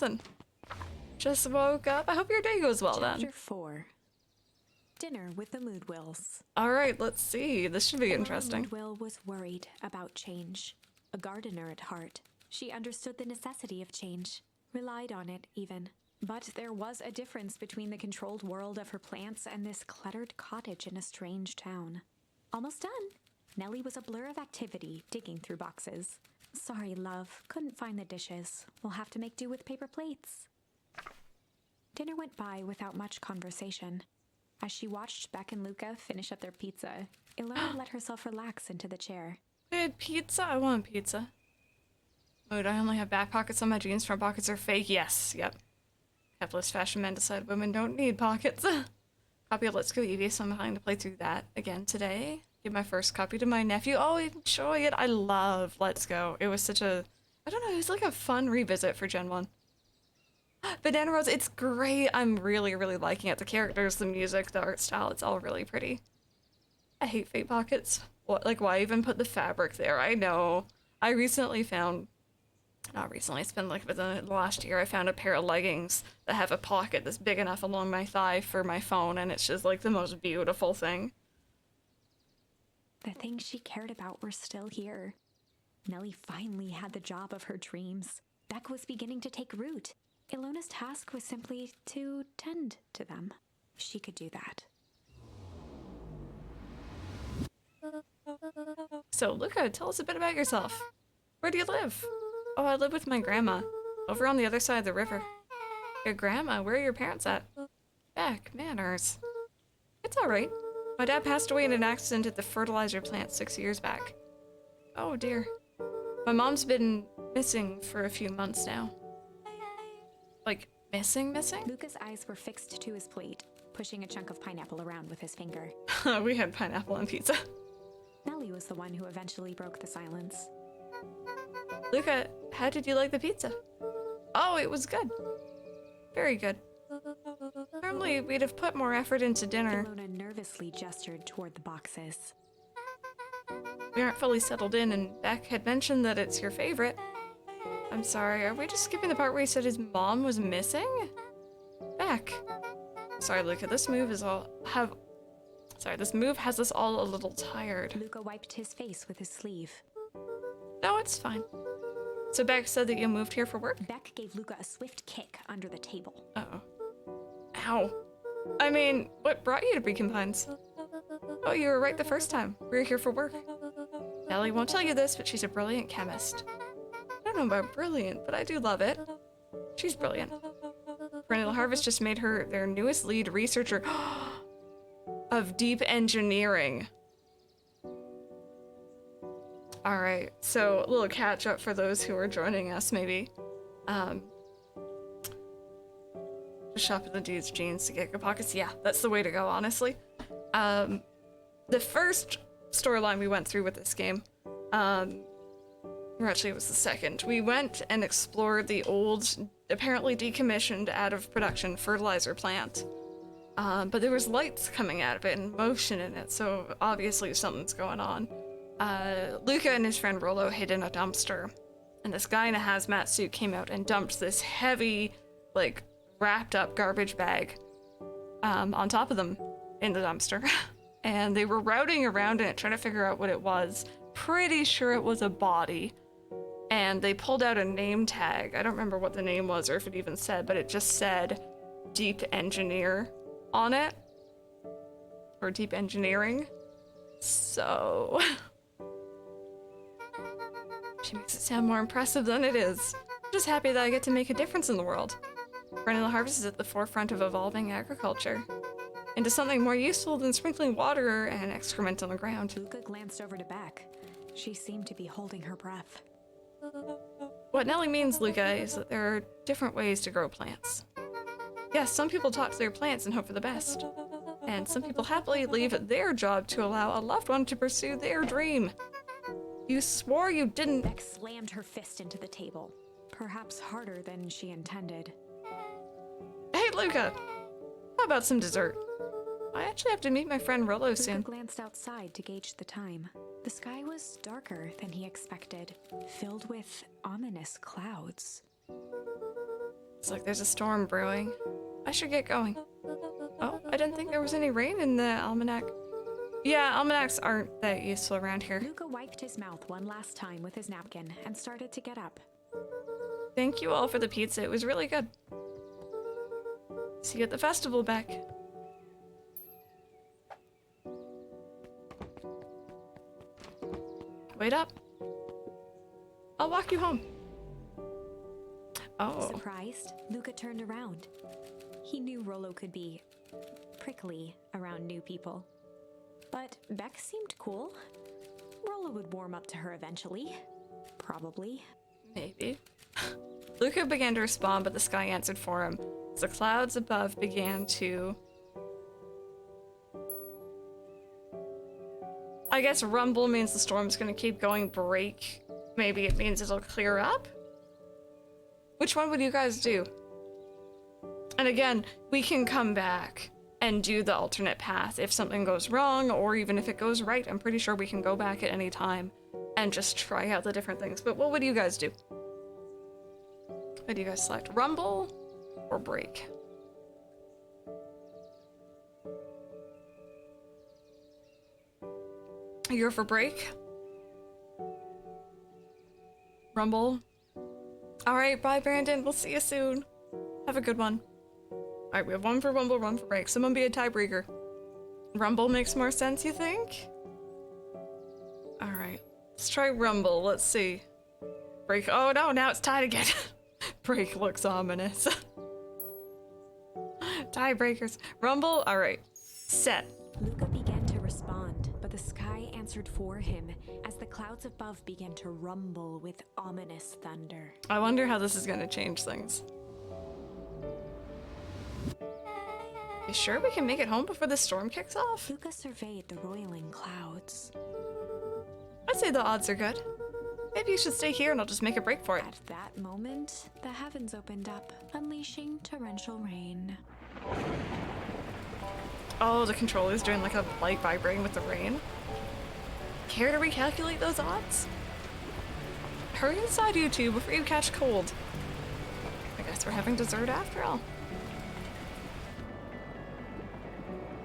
Listen, just woke up. I hope your day goes well then. Chapter 4. Dinner with the Moodwills. Alright, let's see. This should be interesting. Moodwill was worried about change. A gardener at heart, she understood the necessity of change, relied on it even. But there was a difference between the controlled world of her plants and this cluttered cottage in a strange town. Almost done. Nellie was a blur of activity, digging through boxes. Sorry, love, couldn't find the dishes. We'll have to make do with paper plates. Dinner went by without much conversation. As she watched Beck and Luka finish up their pizza, Ilona let herself relax into the chair. We had pizza? I want pizza. Mood, I only have back pockets on my jeans. Front pockets are fake. Yes, yep. Capitalist fashion men decide women don't need pockets. Copy of Let's Go Eevee, so I'm planning to play through that again today. Give my first copy to my nephew. Oh, enjoy it. I love Let's Go. It was such a, I don't know, it was like a fun revisit for Gen 1. Banana Rose, it's great. I'm really, really liking it. The characters, the music, the art style, it's all really pretty. I hate fake pockets. What, like, why even put the fabric there? I know. I recently found, not recently, it's been like within the last year, I found a pair of leggings that have a pocket that's big enough along my thigh for my phone, and it's just like the most beautiful thing. The things she cared about were still here. Nellie finally had the job of her dreams. Beck was beginning to take root. Ilona's task was simply to tend to them. She could do that. So, Luka, tell us a bit about yourself. Where do you live? Oh, I live with my grandma, over on the other side of the river. Your grandma? Where are your parents at? Beck, manners. It's alright. My dad passed away in an accident at the fertilizer plant 6 years back. Oh dear. My mom's been missing for a few months now. Like, missing? Luka's eyes were fixed to his plate, pushing a chunk of pineapple around with his finger. We had pineapple on pizza. Nellie was the one who eventually broke the silence. Luka, how did you like the pizza? Oh, it was good. Very good. Normally, we'd have put more effort into dinner. Ilona nervously gestured toward the boxes. We aren't fully settled in, and Beck had mentioned that it's your favorite. I'm sorry, are we just skipping the part where he said his mom was missing? Beck. Sorry, Luka, this move has us all a little tired. Luka wiped his face with his sleeve. No, it's fine. So Beck said that you moved here for work? Beck gave Luka a swift kick under the table. Uh-oh. Ow. I mean, what brought you to Beacon Pines? Oh, you were right the first time. We were here for work. Nellie won't tell you this, but she's a brilliant chemist. I don't know about brilliant, but I do love it. She's brilliant. Perennial Harvest just made her their newest lead researcher of deep engineering. Alright, so a little catch up for those who are joining us, maybe. Just shop at the dude's jeans to get good pockets. Yeah, that's the way to go, honestly. The first storyline we went through with this game, or actually it was the second, we went and explored the old, apparently decommissioned, out of production fertilizer plant. But there was lights coming out of it and motion in it, so obviously something's going on. Luka and his friend Rollo hid in a dumpster, and this guy in a hazmat suit came out and dumped this heavy, like, wrapped up garbage bag on top of them in the dumpster. And they were routing around in it, trying to figure out what it was. Pretty sure it was a body. And they pulled out a name tag. I don't remember what the name was or if it even said, but it just said Deep Engineer on it. Or Deep Engineering. So... she makes it sound more impressive than it is. I'm just happy that I get to make a difference in the world. Perennial Harvest is at the forefront of evolving agriculture into something more useful than sprinkling water and excrement on the ground. Luka glanced over to Beck. She seemed to be holding her breath. What Nellie means, Luka, is that there are different ways to grow plants. Yes, some people talk to their plants and hope for the best. And some people happily leave their job to allow a loved one to pursue their dream. You swore you didn't— Beck slammed her fist into the table, perhaps harder than she intended. Hey, Luka! How about some dessert? I actually have to meet my friend Rollo soon. Luka glanced outside to gauge the time. The sky was darker than he expected, filled with ominous clouds. It's like there's a storm brewing. I should get going. Oh, I didn't think there was any rain in the almanac. Yeah, almanacs aren't that useful around here. Luka wiped his mouth one last time with his napkin and started to get up. Thank you all for the pizza. It was really good. See you at the festival, Beck. Wait up. I'll walk you home. Oh. Surprised, Luka turned around. He knew Rollo could be prickly around new people. But Beck seemed cool. Rollo would warm up to her eventually. Probably. Maybe. Luka began to respond, but the sky answered for him. As the clouds above began to... I guess rumble means the storm's gonna keep going. Break, maybe it means it'll clear up? Which one would you guys do? And again, we can come back and do the alternate path if something goes wrong, or even if it goes right. I'm pretty sure we can go back at any time and just try out the different things. But what would you guys do? What do you guys select? Rumble or break? You're for break? Rumble? Alright, bye Brandon. We'll see you soon. Have a good one. Alright, we have one for rumble, one for break. Someone be a tiebreaker. Rumble makes more sense, you think? Alright. Let's try rumble. Let's see. Break. Oh no, now it's tied again. Break looks ominous. Tiebreakers. Rumble. Alright. Set. Luka began to respond, but the sky answered for him as the clouds above began to rumble with ominous thunder. I wonder how this is going to change things. You sure we can make it home before the storm kicks off? Luka surveyed the roiling clouds. I'd say the odds are good. Maybe you should stay here and I'll just make a break for it. At that moment, the heavens opened up, unleashing torrential rain. Oh, the controller's doing like a light vibrating with the rain. Care to recalculate those odds? Hurry inside, you two, before you catch cold. I guess we're having dessert after all.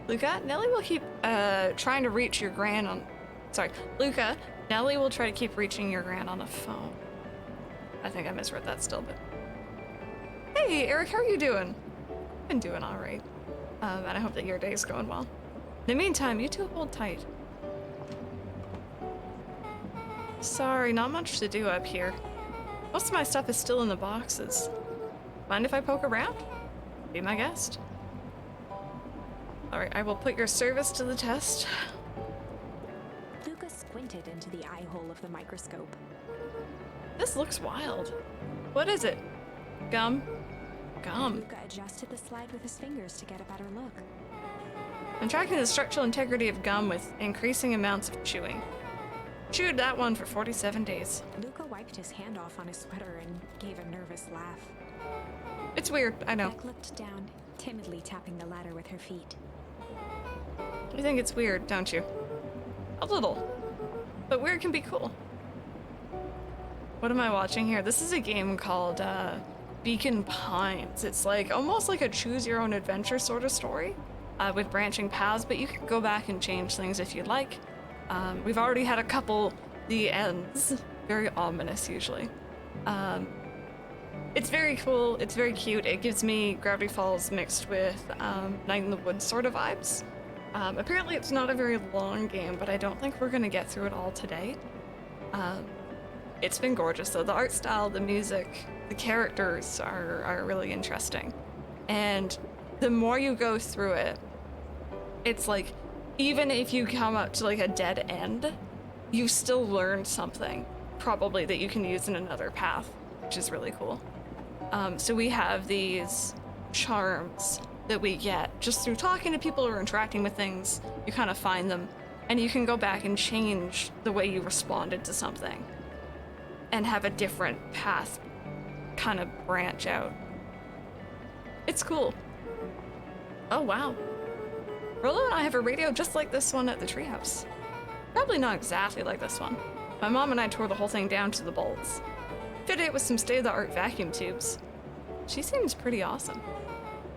Luka, Nellie will keep trying to reach your gran on... Sorry, Luka, Nellie will try to keep reaching your gran on the phone. I think I misread that still, but... Hey, Eric, how are you doing? Been doing alright. And I hope that your day's going well. In the meantime, you two hold tight. Sorry, not much to do up here. Most of my stuff is still in the boxes. Mind if I poke around? Be my guest. Alright, I will put your service to the test. Luka squinted into the eye hole of the microscope. This looks wild. What is it? Gum? Gum. Luka adjusted the slide with his fingers to get a better look. I'm tracking the structural integrity of gum with increasing amounts of chewing. Chewed that one for 47 days. Luka wiped his hand off on his sweater and gave a nervous laugh. It's weird, I know. Beck looked down, timidly tapping the ladder with her feet. You think it's weird, don't you? A little. But weird can be cool. What am I watching here? This is a game called Beacon Pines. It's like almost like a choose your own adventure sort of story with branching paths, but you can go back and change things if you'd like. We've already had a couple the ends, very ominous usually. It's very cool, it's very cute. It gives me Gravity Falls mixed with Night in the Woods sort of vibes. Apparently it's not a very long game, but I don't think we're gonna get through it all today. It's been gorgeous though. The art style, the music, the characters are really interesting. And the more you go through it, it's like, even if you come up to like a dead end, you still learn something, probably that you can use in another path, which is really cool. So we have these charms that we get just through talking to people or interacting with things. You kind of find them, and you can go back and change the way you responded to something and have a different path kind of branch out. It's cool. Oh, wow. Rollo and I have a radio just like this one at the treehouse. Probably not exactly like this one. My mom and I tore the whole thing down to the bolts. Fitted it with some state-of-the-art vacuum tubes. She seems pretty awesome.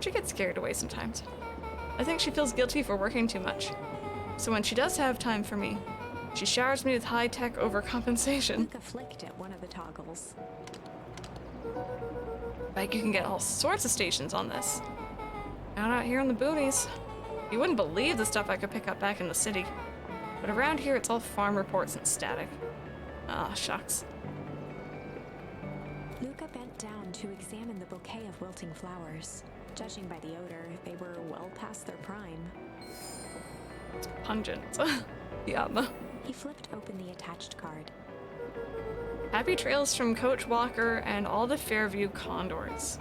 She gets carried away sometimes. I think she feels guilty for working too much. So when she does have time for me, she showers me with high-tech overcompensation. Luka flicked at one of the toggles. Like you can get all sorts of stations on this. Out here in the boonies. You wouldn't believe the stuff I could pick up back in the city. But around here, it's all farm reports and static. Ah, shucks. Luka bent down to examine the bouquet of wilting flowers. Judging by the odor, they were well past their prime. Pungent. Yum. He flipped open the attached card. Happy trails from Coach Walker and all the Fairview Condors.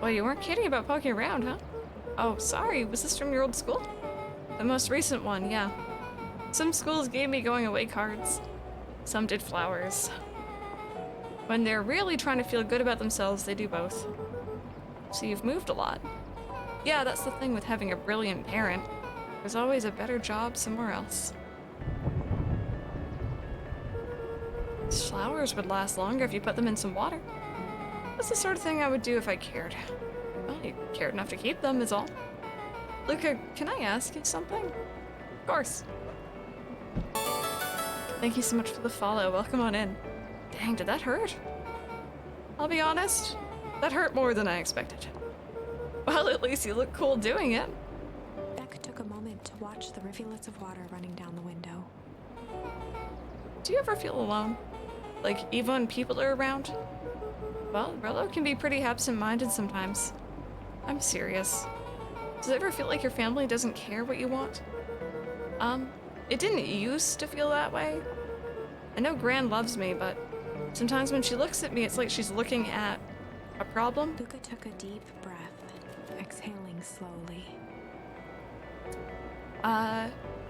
Well, you weren't kidding about poking around, huh? Oh, sorry, was this from your old school? The most recent one, yeah. Some schools gave me going away cards. Some did flowers. When they're really trying to feel good about themselves, they do both. So you've moved a lot. Yeah, that's the thing with having a brilliant parent. There's always a better job somewhere else. These flowers would last longer if you put them in some water. That's the sort of thing I would do if I cared. Well, you cared enough to keep them, is all. Luka, can I ask you something? Of course. Thank you so much for the follow. Welcome on in. Dang, did that hurt? I'll be honest, that hurt more than I expected. Well, at least you look cool doing it. Beck took a moment to watch the rivulets of water running down the window. Do you ever feel alone? Like, even when people are around? Well, Rolo can be pretty absent-minded sometimes. I'm serious. Does it ever feel like your family doesn't care what you want? It didn't used to feel that way. I know Gran loves me, but sometimes when she looks at me, it's like she's looking at a problem. Luka took a deep breath, exhaling slowly.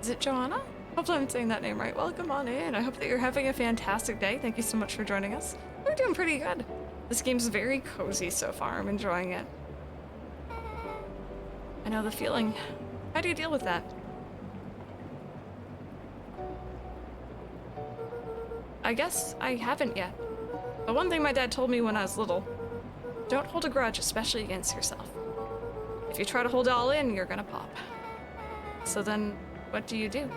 Is it Joanna? Hopefully I'm saying that name right. Welcome on in. I hope that you're having a fantastic day. Thank you so much for joining us. We're doing pretty good. This game's very cozy so far. I'm enjoying it. I know the feeling. How do you deal with that? I guess I haven't yet. But one thing my dad told me when I was little, don't hold a grudge, especially against yourself. If you try to hold it all in, you're gonna pop. So then, what do you do?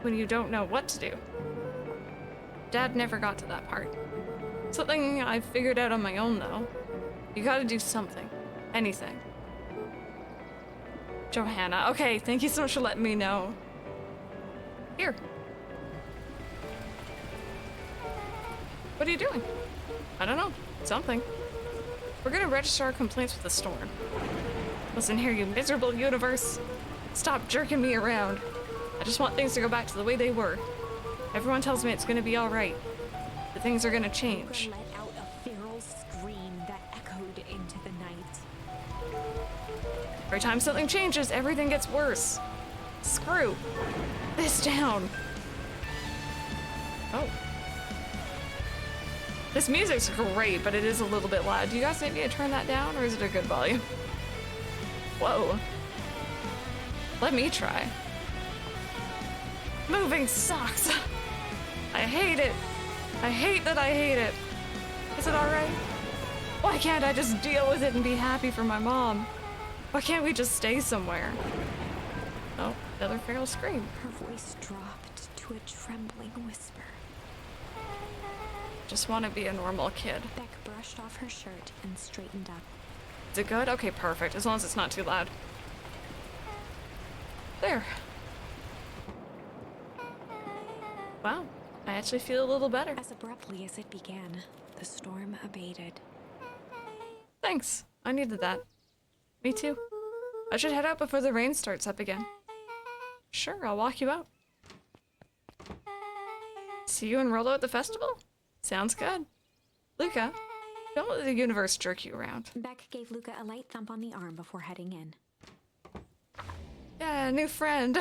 When you don't know what to do? Dad never got to that part. Something I figured out on my own, though. You gotta do something. Anything. Johanna. Okay, thank you so much for letting me know. Here. What are you doing? I don't know. Something. We're gonna register our complaints with the storm. Listen here, you miserable universe. Stop jerking me around. I just want things to go back to the way they were. Everyone tells me it's gonna be alright. That things are gonna change. Luka let out a feral scream that echoed into the night. Every time something changes, everything gets worse. Screw this down. Oh. This music's great, but it is a little bit loud. Do you guys need me to turn that down, or is it a good volume? Whoa. Let me try. Moving sucks. I hate it. I hate that I hate it. Is it alright? Why can't I just deal with it and be happy for my mom? Why can't we just stay somewhere? Oh, another feral scream. Her voice dropped to a trembling whisper. Just want to be a normal kid. Beck brushed off her shirt and straightened up. Is it good? Okay, perfect. As long as it's not too loud. There. Wow, I actually feel a little better. As abruptly as it began, the storm abated. Thanks. I needed that. Me too. I should head out before the rain starts up again. Sure, I'll walk you out. See you and Rolo at the festival? Sounds good. Luka, don't let the universe jerk you around. Beck gave Luka a light thump on the arm before heading in. Yeah, new friend.